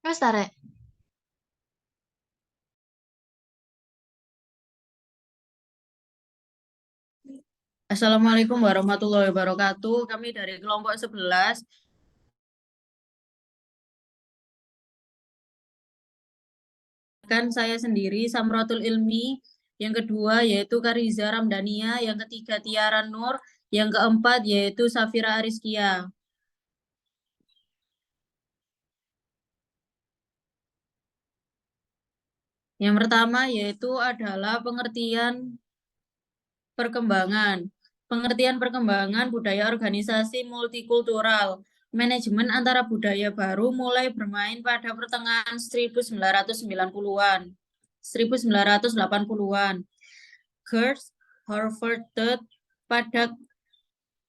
Wes tarik. Assalamualaikum warahmatullahi wabarakatuh. Kami dari kelompok 11. Kan saya sendiri Samratul Ilmi, yang kedua yaitu Kariza Ramdania, yang ketiga Tiara Nur, yang keempat yaitu Safira Ariskia. Yang pertama yaitu adalah pengertian perkembangan. Pengertian perkembangan budaya organisasi multikultural. Manajemen antara budaya baru mulai bermain pada pertengahan 1990-an. 1980-an. Gert Harvard pada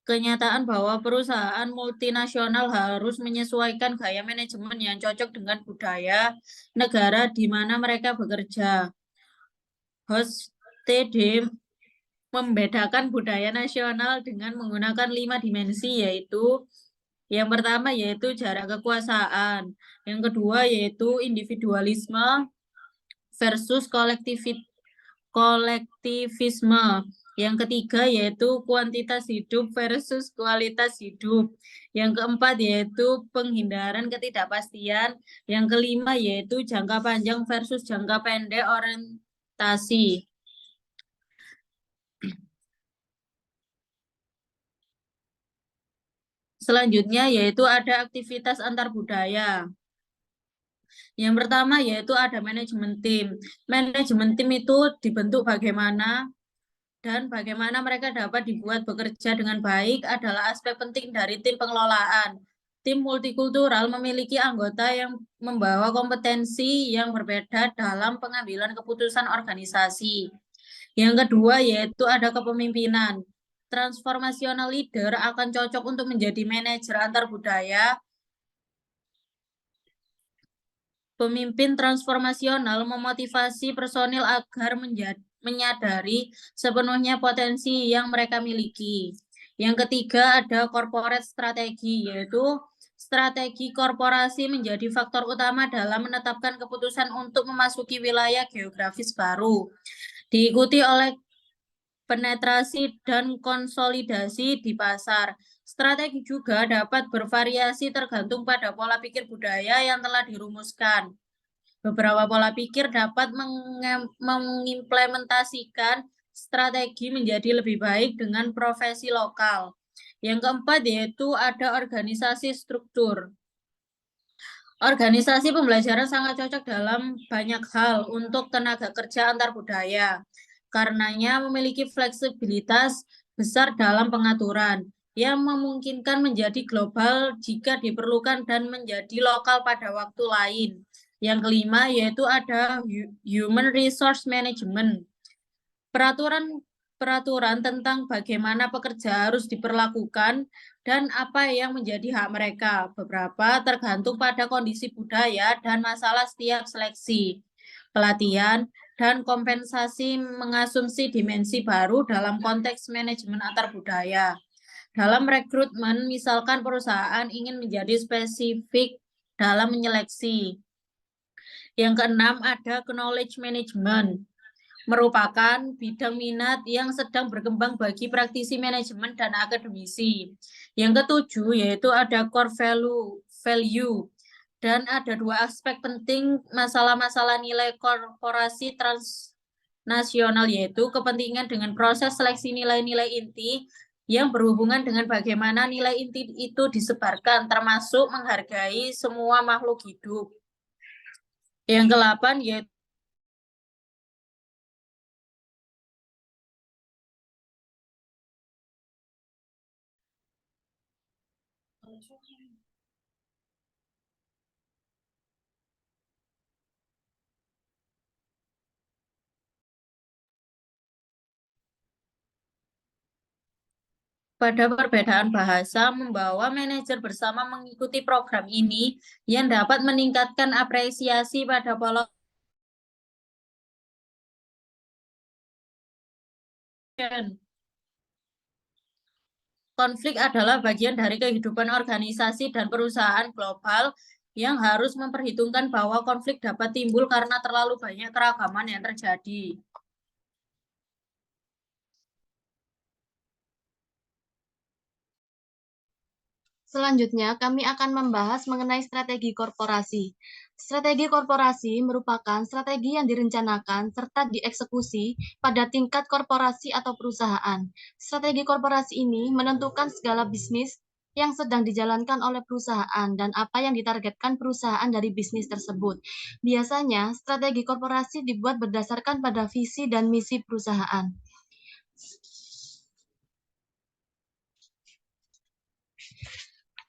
kenyataan bahwa perusahaan multinasional harus menyesuaikan gaya manajemen yang cocok dengan budaya negara di mana mereka bekerja. Hostede membedakan budaya nasional dengan menggunakan 5 dimensi, yaitu yang pertama yaitu jarak kekuasaan, yang kedua yaitu individualisme versus kolektivisme, yang ketiga yaitu kuantitas hidup versus kualitas hidup, yang keempat yaitu penghindaran ketidakpastian, yang kelima yaitu jangka panjang versus jangka pendek orientasi. Selanjutnya yaitu ada aktivitas antar budaya. Yang pertama yaitu ada manajemen tim. Manajemen tim itu dibentuk bagaimana dan bagaimana mereka dapat dibuat bekerja dengan baik adalah aspek penting dari tim pengelolaan. Tim multikultural memiliki anggota yang membawa kompetensi yang berbeda dalam pengambilan keputusan organisasi. Yang kedua yaitu ada kepemimpinan. Transformational leader akan cocok untuk menjadi manajer antar budaya. Pemimpin transformasional memotivasi personil agar menyadari sepenuhnya potensi yang mereka miliki. Yang ketiga ada corporate strategi, yaitu strategi korporasi menjadi faktor utama dalam menetapkan keputusan untuk memasuki wilayah geografis baru. Diikuti oleh penetrasi dan konsolidasi di pasar. Strategi juga dapat bervariasi tergantung pada pola pikir budaya yang telah dirumuskan. Beberapa pola pikir dapat mengimplementasikan strategi menjadi lebih baik dengan profesi lokal. Yang keempat yaitu ada organisasi struktur. Organisasi pembelajaran sangat cocok dalam banyak hal untuk tenaga kerja antar budaya. Karenanya memiliki fleksibilitas besar dalam pengaturan yang memungkinkan menjadi global jika diperlukan dan menjadi lokal pada waktu lain. Yang kelima yaitu ada Human Resource Management. Peraturan tentang bagaimana pekerja harus diperlakukan dan apa yang menjadi hak mereka. Beberapa tergantung pada kondisi budaya dan masalah setiap seleksi, pelatihan, dan kompensasi mengasumsi dimensi baru dalam konteks manajemen antar budaya. Dalam rekrutmen, misalkan perusahaan ingin menjadi spesifik dalam menyeleksi. Yang keenam ada knowledge management, merupakan bidang minat yang sedang berkembang bagi praktisi manajemen dan akademisi. Yang ketujuh yaitu ada core value dan ada dua aspek penting masalah-masalah nilai korporasi transnasional, yaitu kepentingan dengan proses seleksi nilai-nilai inti yang berhubungan dengan bagaimana nilai inti itu disebarkan, termasuk menghargai semua makhluk hidup. Yang ke-8 yaitu pada perbedaan bahasa membawa manajer bersama mengikuti program ini yang dapat meningkatkan apresiasi pada pola. Konflik adalah bagian dari kehidupan organisasi dan perusahaan global yang harus memperhitungkan bahwa konflik dapat timbul karena terlalu banyak keragaman yang terjadi. Selanjutnya, kami akan membahas mengenai strategi korporasi. Strategi korporasi merupakan strategi yang direncanakan serta dieksekusi pada tingkat korporasi atau perusahaan. Strategi korporasi ini menentukan segala bisnis yang sedang dijalankan oleh perusahaan dan apa yang ditargetkan perusahaan dari bisnis tersebut. Biasanya, strategi korporasi dibuat berdasarkan pada visi dan misi perusahaan.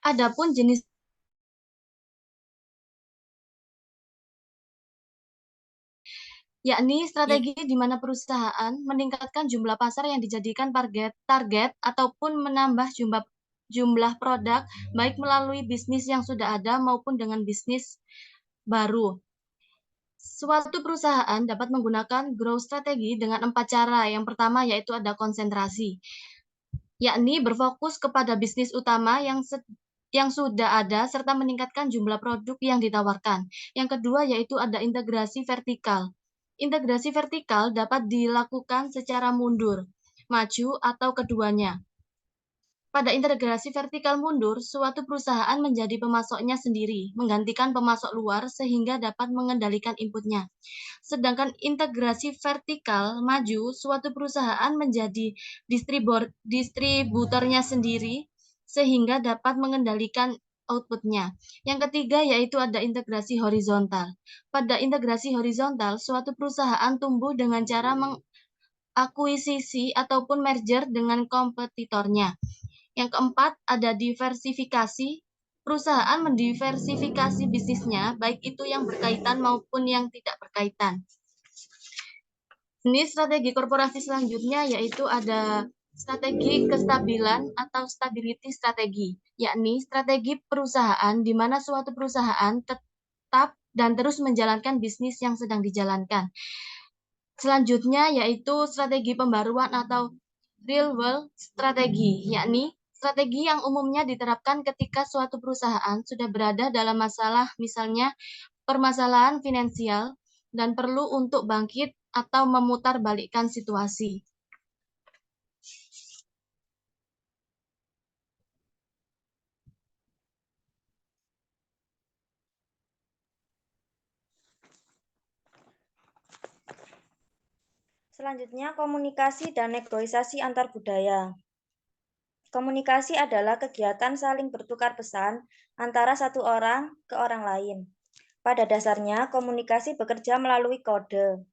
Adapun jenis yakni strategi di mana perusahaan meningkatkan jumlah pasar yang dijadikan target ataupun menambah jumlah produk baik melalui bisnis yang sudah ada maupun dengan bisnis baru. Suatu perusahaan dapat menggunakan growth strategi dengan 4 cara. Yang pertama yaitu ada konsentrasi, yakni berfokus kepada bisnis utama yang sudah ada serta meningkatkan jumlah produk yang ditawarkan. Yang kedua yaitu ada integrasi vertikal. Integrasi vertikal dapat dilakukan secara mundur, maju, atau keduanya. Pada integrasi vertikal mundur, suatu perusahaan menjadi pemasoknya sendiri, menggantikan pemasok luar sehingga dapat mengendalikan inputnya. Sedangkan integrasi vertikal maju, suatu perusahaan menjadi distributornya sendiri sehingga dapat mengendalikan outputnya. Yang ketiga yaitu ada integrasi horizontal. Pada integrasi horizontal, suatu perusahaan tumbuh dengan cara mengakuisisi ataupun merger dengan kompetitornya. Yang keempat ada diversifikasi. Perusahaan mendiversifikasi bisnisnya, baik itu yang berkaitan maupun yang tidak berkaitan. Ini strategi korporasi selanjutnya yaitu ada strategi kestabilan atau stability strategi, yakni strategi perusahaan di mana suatu perusahaan tetap dan terus menjalankan bisnis yang sedang dijalankan. Selanjutnya yaitu strategi pembaruan atau real world strategi, yakni strategi yang umumnya diterapkan ketika suatu perusahaan sudah berada dalam masalah, misalnya permasalahan finansial dan perlu untuk bangkit atau memutarbalikkan situasi. Selanjutnya, komunikasi dan negosiasi antar budaya. Komunikasi adalah kegiatan saling bertukar pesan antara satu orang ke orang lain. Pada dasarnya, komunikasi bekerja melalui kode.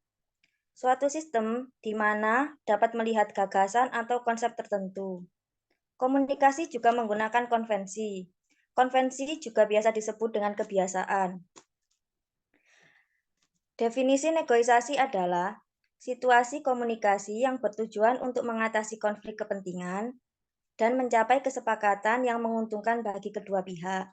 Suatu sistem di mana dapat melihat gagasan atau konsep tertentu. Komunikasi juga menggunakan konvensi. Konvensi juga biasa disebut dengan kebiasaan. Definisi negosiasi adalah situasi komunikasi yang bertujuan untuk mengatasi konflik kepentingan dan mencapai kesepakatan yang menguntungkan bagi kedua pihak.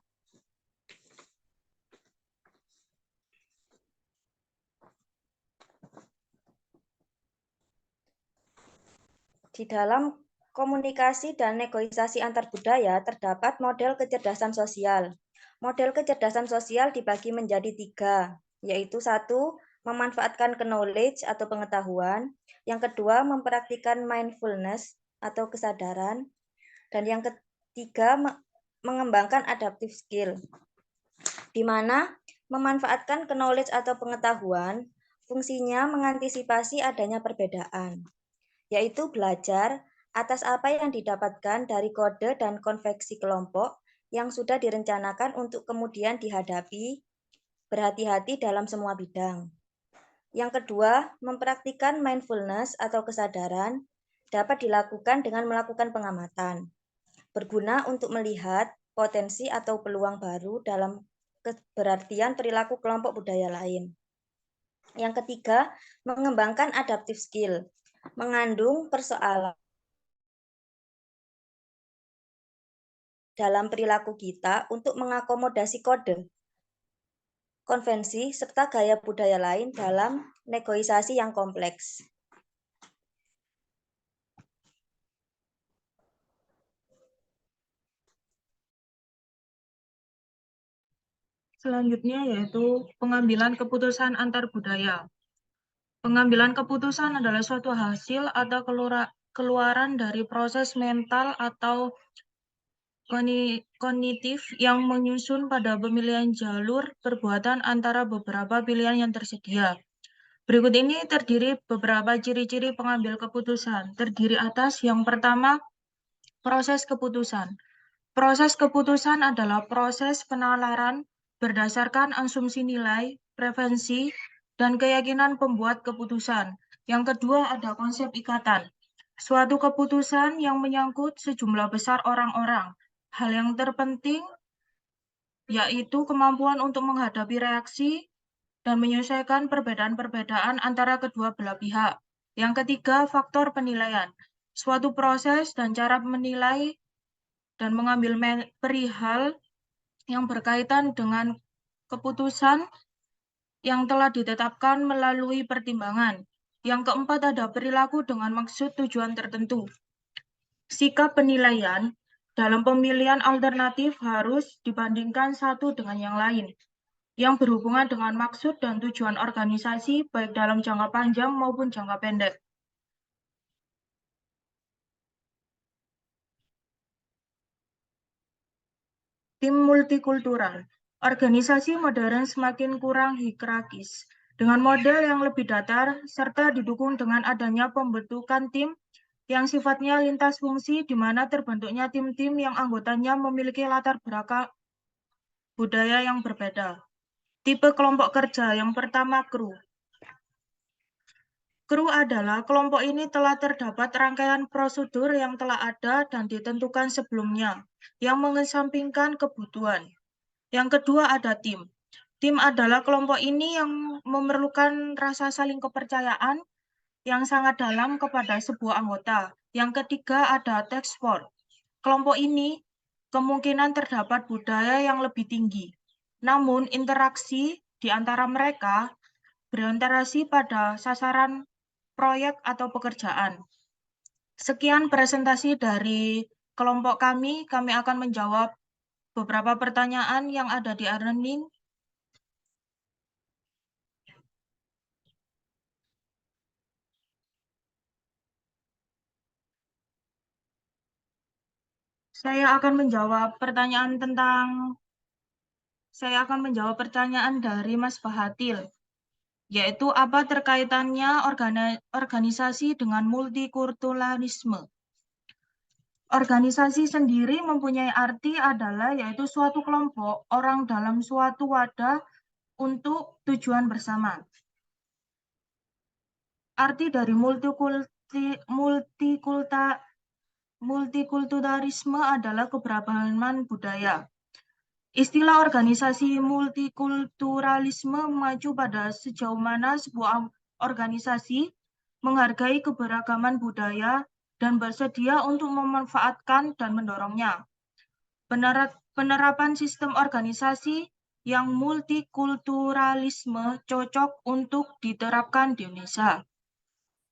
Di dalam komunikasi dan negosiasi antar budaya terdapat model kecerdasan sosial. Model kecerdasan sosial dibagi menjadi 3, yaitu 1, memanfaatkan knowledge atau pengetahuan, yang kedua, mempraktikkan mindfulness atau kesadaran, dan yang ketiga, mengembangkan adaptive skill, di mana memanfaatkan knowledge atau pengetahuan fungsinya mengantisipasi adanya perbedaan, yaitu belajar atas apa yang didapatkan dari kode dan konveksi kelompok yang sudah direncanakan untuk kemudian dihadapi, berhati-hati dalam semua bidang. Yang kedua, mempraktikkan mindfulness atau kesadaran dapat dilakukan dengan melakukan pengamatan, berguna untuk melihat potensi atau peluang baru dalam keberartian perilaku kelompok budaya lain. Yang ketiga, mengembangkan adaptive skill, mengandung persoalan dalam perilaku kita untuk mengakomodasi kode, konvensi, serta gaya budaya lain dalam negosiasi yang kompleks. Selanjutnya yaitu pengambilan keputusan antar budaya. Pengambilan keputusan adalah suatu hasil atau keluaran dari proses mental atau kognitif yang menyusun pada pemilihan jalur perbuatan antara beberapa pilihan yang tersedia. Berikut ini terdiri beberapa ciri-ciri pengambil keputusan. Terdiri atas yang pertama, proses keputusan. Proses keputusan adalah proses penalaran berdasarkan asumsi nilai, preferensi, dan keyakinan pembuat keputusan. Yang kedua ada konsep ikatan. Suatu keputusan yang menyangkut sejumlah besar orang-orang. Hal yang terpenting yaitu kemampuan untuk menghadapi reaksi dan menyelesaikan perbedaan-perbedaan antara kedua belah pihak. Yang ketiga, faktor penilaian. Suatu proses dan cara menilai dan mengambil perihal yang berkaitan dengan keputusan yang telah ditetapkan melalui pertimbangan. Yang keempat ada perilaku dengan maksud tujuan tertentu. Sikap penilaian dalam pemilihan alternatif harus dibandingkan satu dengan yang lain, yang berhubungan dengan maksud dan tujuan organisasi baik dalam jangka panjang maupun jangka pendek. Tim multikultural. Organisasi modern semakin kurang hierarkis, dengan model yang lebih datar, serta didukung dengan adanya pembentukan tim yang sifatnya lintas fungsi, di mana terbentuknya tim-tim yang anggotanya memiliki latar belakang budaya yang berbeda. Tipe kelompok kerja yang pertama, kru. Kru adalah kelompok ini telah terdapat rangkaian prosedur yang telah ada dan ditentukan sebelumnya, yang mengesampingkan kebutuhan. Yang kedua ada tim. Tim adalah kelompok ini yang memerlukan rasa saling kepercayaan yang sangat dalam kepada sebuah anggota. Yang ketiga ada task force. Kelompok ini kemungkinan terdapat budaya yang lebih tinggi. Namun interaksi di antara mereka berorientasi pada sasaran proyek atau pekerjaan. Sekian presentasi dari kelompok kami akan menjawab beberapa pertanyaan yang ada di e-learning. Saya akan menjawab pertanyaan dari Mas Bahatil, yaitu apa terkaitannya organisasi dengan multikulturalisme. Organisasi sendiri mempunyai arti adalah yaitu suatu kelompok orang dalam suatu wadah untuk tujuan bersama. Arti dari multikulturalisme adalah keberagaman budaya. Istilah organisasi multikulturalisme mengacu pada sejauh mana sebuah organisasi menghargai keberagaman budaya dan bersedia untuk memanfaatkan dan mendorongnya. Penerapan sistem organisasi yang multikulturalisme cocok untuk diterapkan di Indonesia.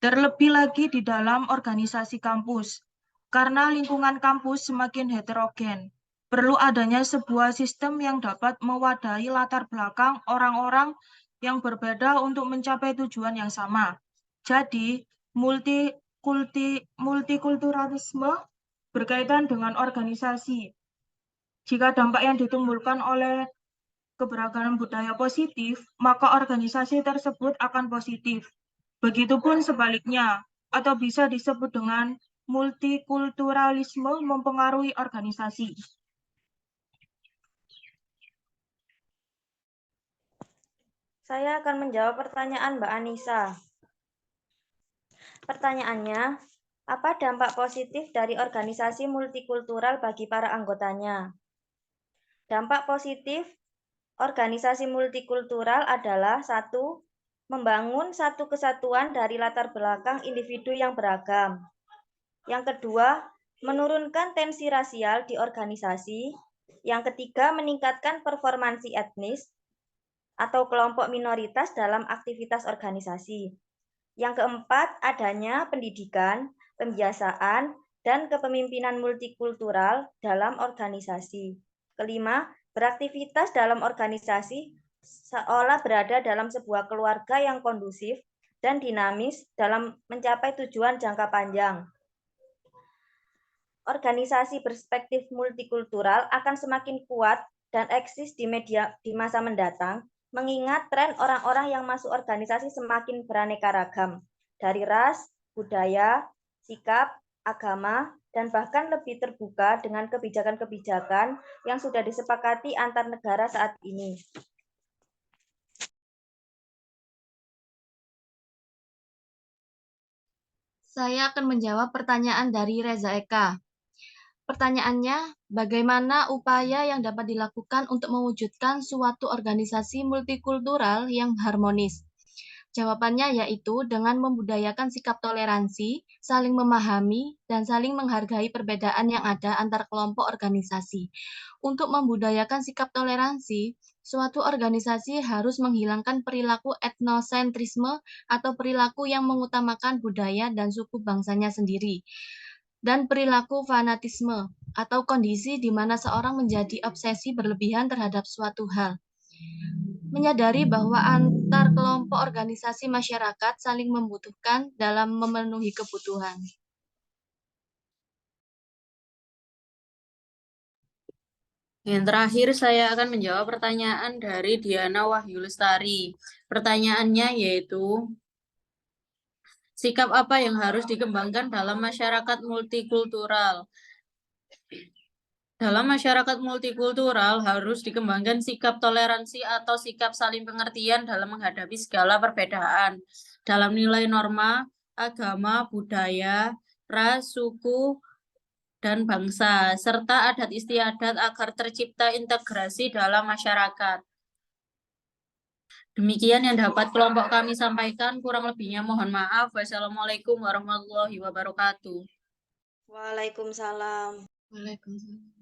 Terlebih lagi di dalam organisasi kampus, karena lingkungan kampus semakin heterogen. Perlu adanya sebuah sistem yang dapat mewadahi latar belakang orang-orang yang berbeda untuk mencapai tujuan yang sama. Jadi, multikulturalisme berkaitan dengan organisasi. Jika dampak yang ditimbulkan oleh keberagaman budaya positif, maka organisasi tersebut akan positif. Begitupun sebaliknya, atau bisa disebut dengan multikulturalisme mempengaruhi organisasi. Saya akan menjawab pertanyaan Mbak Anissa. Pertanyaannya, apa dampak positif dari organisasi multikultural bagi para anggotanya? Dampak positif organisasi multikultural adalah 1. Membangun satu kesatuan dari latar belakang individu yang beragam. Yang kedua, menurunkan tensi rasial di organisasi. Yang ketiga, meningkatkan performansi etnis atau kelompok minoritas dalam aktivitas organisasi. Yang keempat, adanya pendidikan, pembiasaan, dan kepemimpinan multikultural dalam organisasi. Kelima, Beraktivitas dalam organisasi seolah berada dalam sebuah keluarga yang kondusif dan dinamis dalam mencapai tujuan jangka panjang. Organisasi berperspektif multikultural akan semakin kuat dan eksis di masa mendatang, mengingat tren orang-orang yang masuk organisasi semakin beraneka ragam, dari ras, budaya, sikap, agama, dan bahkan lebih terbuka dengan kebijakan-kebijakan yang sudah disepakati antar negara saat ini. Saya akan menjawab pertanyaan dari Reza Eka. Pertanyaannya, bagaimana upaya yang dapat dilakukan untuk mewujudkan suatu organisasi multikultural yang harmonis? Jawabannya yaitu dengan membudayakan sikap toleransi, saling memahami, dan saling menghargai perbedaan yang ada antar kelompok organisasi. Untuk membudayakan sikap toleransi, suatu organisasi harus menghilangkan perilaku etnosentrisme atau perilaku yang mengutamakan budaya dan suku bangsanya sendiri, dan perilaku fanatisme atau kondisi di mana seorang menjadi obsesi berlebihan terhadap suatu hal. Menyadari bahwa antar kelompok organisasi masyarakat saling membutuhkan dalam memenuhi kebutuhan. Yang terakhir, saya akan menjawab pertanyaan dari Diana Wahyu Lestari. Pertanyaannya yaitu, sikap apa yang harus dikembangkan dalam masyarakat multikultural? Dalam masyarakat multikultural harus dikembangkan sikap toleransi atau sikap saling pengertian dalam menghadapi segala perbedaan dalam nilai norma, agama, budaya, ras, suku, dan bangsa, serta adat istiadat agar tercipta integrasi dalam masyarakat. Demikian yang dapat kelompok kami sampaikan, kurang lebihnya mohon maaf. Wassalamualaikum warahmatullahi wabarakatuh. Waalaikumsalam. Waalaikumsalam.